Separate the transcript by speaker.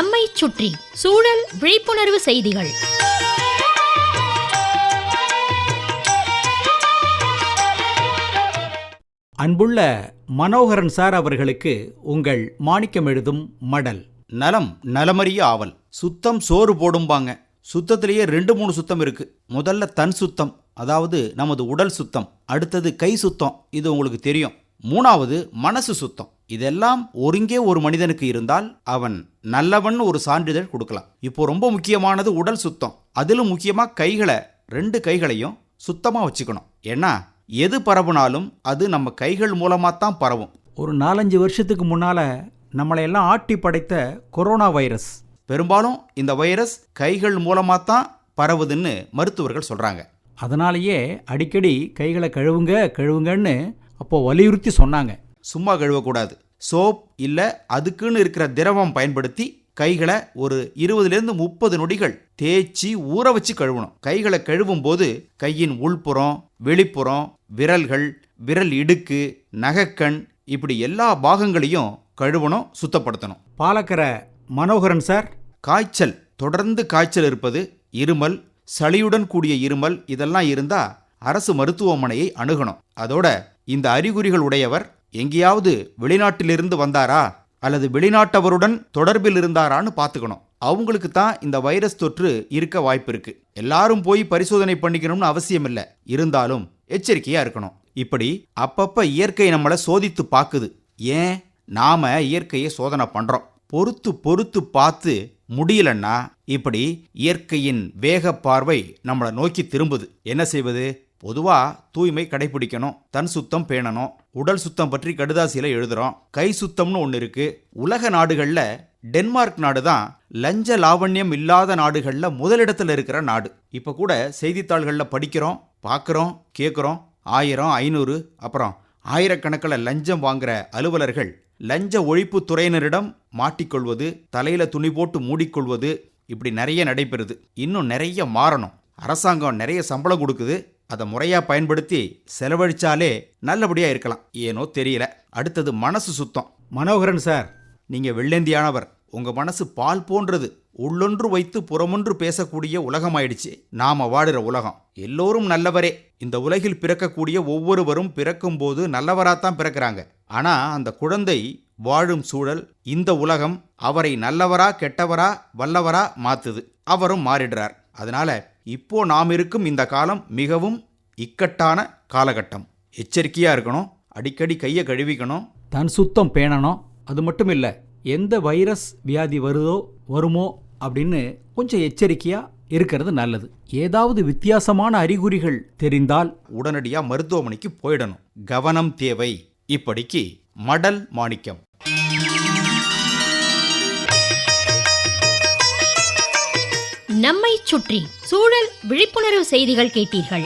Speaker 1: நம்மை சுற்றி சூழல் விழிப்புணர்வு செய்திகள்.
Speaker 2: அன்புள்ள மனோகரன் சார் அவர்களுக்கு உங்கள் மாணிக்கம் எழுதும் மடல்.
Speaker 3: நலம் நலமறிய ஆவல். சுத்தம் சோறு போடும்பாங்க. சுத்தத்திலேயே 2-3 சுத்தம் இருக்கு. முதல்ல தன் சுத்தம், அதாவது நமது உடல் சுத்தம். அடுத்தது கை சுத்தம், இது உங்களுக்கு தெரியும். 3வது மனசு சுத்தம். இதெல்லாம் ஒருங்கே ஒரு மனிதனுக்கு இருந்தால் அவன் நல்லவன் ஒரு சான்றிதழ் கொடுக்கலாம். இப்போ ரொம்ப முக்கியமானது உடல் சுத்தம். அதிலும் முக்கியமா கைகளை, 2 கைகளையும் சுத்தமா வச்சுக்கணும். ஏன்னா எது பரவுனாலும் அது நம்ம கைகள் மூலமாத்தான் பரவும்.
Speaker 2: ஒரு 4-5 வருஷத்துக்கு முன்னால நம்மளையெல்லாம் ஆட்டி படைத்த கொரோனா வைரஸ்,
Speaker 3: பெரும்பாலும் இந்த வைரஸ் கைகள் மூலமாத்தான் பரவுதுன்னு மருத்துவர்கள் சொல்றாங்க.
Speaker 2: அதனாலேயே அடிக்கடி கைகளை கழுவுங்கன்னு அப்போ வலியுறுத்தி சொன்னாங்க.
Speaker 3: சும்மா கழுவக்கூடாது. சோப் இல்லை அதுக்குன்னு இருக்கிற திரவம் பயன்படுத்தி கைகளை ஒரு 20-30 நொடிகள் தேய்ச்சி ஊற வச்சு கழுவணும். கைகளை கழுவும் போது கையின் உள்புறம், வெளிப்புறம், விரல்கள், விரல் இடுக்கு, நகக்கண், இப்படி எல்லா பாகங்களையும் கழுவணும், சுத்தப்படுத்தணும்.
Speaker 2: பாலக்கரை மனோகரன் சார்,
Speaker 3: காய்ச்சல், தொடர்ந்து காய்ச்சல் இருப்பது, இருமல், சளியுடன் கூடிய இருமல், இதெல்லாம் இருந்தா அரசு மருத்துவமனையை அணுகணும். அதோட இந்த அறிகுறிகள் உடையவர் எங்கேயாவது வெளிநாட்டிலிருந்து வந்தாரா அல்லது வெளிநாட்டவருடன் தொடர்பில் இருந்தாரான்னு பார்த்துக்கணும். அவங்களுக்கு தான் இந்த வைரஸ் தொற்று இருக்க வாய்ப்பு இருக்கு. எல்லாரும் போய் பரிசோதனை பண்ணிக்கணும்னு அவசியம் இல்லை. இருந்தாலும் எச்சரிக்கையா இருக்கணும். இப்படி அப்பப்ப இயற்கை நம்மளை சோதித்து பார்க்குது. ஏன் நாம இயற்கையை சோதனை பண்றோம். பொறுத்து பார்த்து முடியலன்னா இப்படி இயற்கையின் வேக பார்வை நம்மளை நோக்கி திரும்புது. என்ன செய்வது? பொதுவா தூய்மை கடைபிடிக்கணும், தன் சுத்தம் பேணணும். உடல் சுத்தம் பற்றி கடுதாசியில எழுதுறோம். கை சுத்தம்னு ஒன்று இருக்கு. உலக நாடுகள்ல டென்மார்க் நாடு தான் லஞ்ச லாவண்யம் இல்லாத நாடுகள்ல முதலிடத்துல இருக்கிற நாடு. இப்ப கூட செய்தித்தாள்கள்ல படிக்கிறோம், பார்க்குறோம், கேட்குறோம். 1000, 500, அப்புறம் ஆயிரக்கணக்கில் லஞ்சம் வாங்குற அலுவலர்கள் லஞ்ச ஒழிப்பு துறையினரிடம் மாட்டிக்கொள்வது, தலையில துணி போட்டு மூடிக்கொள்வது, இப்படி நிறைய நடைபெறுது. இன்னும் நிறைய மாறணும். அரசாங்கம் நிறைய சம்பளம் கொடுக்குது. அதை முறையா பயன்படுத்தி செலவழிச்சாலே நல்லபடியா இருக்கலாம். ஏனோ தெரியல. அடுத்தது மனசு சுத்தம்.
Speaker 2: மனோகரன் சார்,
Speaker 3: நீங்க வெள்ளேந்தியானவர். உங்க மனசு பால் போன்றது. உள்ளொன்று வைத்து புறமொன்று பேசக்கூடிய உலகமாயிடுச்சு நாம வாடுற உலகம். எல்லோரும் நல்லவரே. இந்த உலகில் பிறக்கக்கூடிய ஒவ்வொருவரும் பிறக்கும் போது நல்லவராத்தான் பிறக்கிறாங்க. ஆனா அந்த குழந்தை வாழும் சூழல், இந்த உலகம் அவரை நல்லவரா கெட்டவரா வல்லவரா மாத்துது. அவரும் மாறிடுறார். அதனால இப்போ நாம் இருக்கும் இந்த காலம் மிகவும் இக்கட்டான காலகட்டம். எச்சரிக்கையா இருக்கணும். அடிக்கடி கையை கழுவிக்கணும்,
Speaker 2: தன் சுத்தம் பேணணும். அது மட்டும் இல்லை, எந்த வைரஸ் வியாதி வருமோ அப்படின்னு கொஞ்சம் எச்சரிக்கையா இருக்கிறது நல்லது. ஏதாவது வித்தியாசமான அறிகுறிகள் தெரிந்தால்
Speaker 3: உடனடியா மருத்துவமனைக்கு போயிடணும். கவனம் தேவை. இப்படிக்கு மடல் மாணிக்கம்.
Speaker 1: நம்மை சுற்றி சூழல் விழிப்புணர்வு செய்திகள் கேட்டீர்கள்.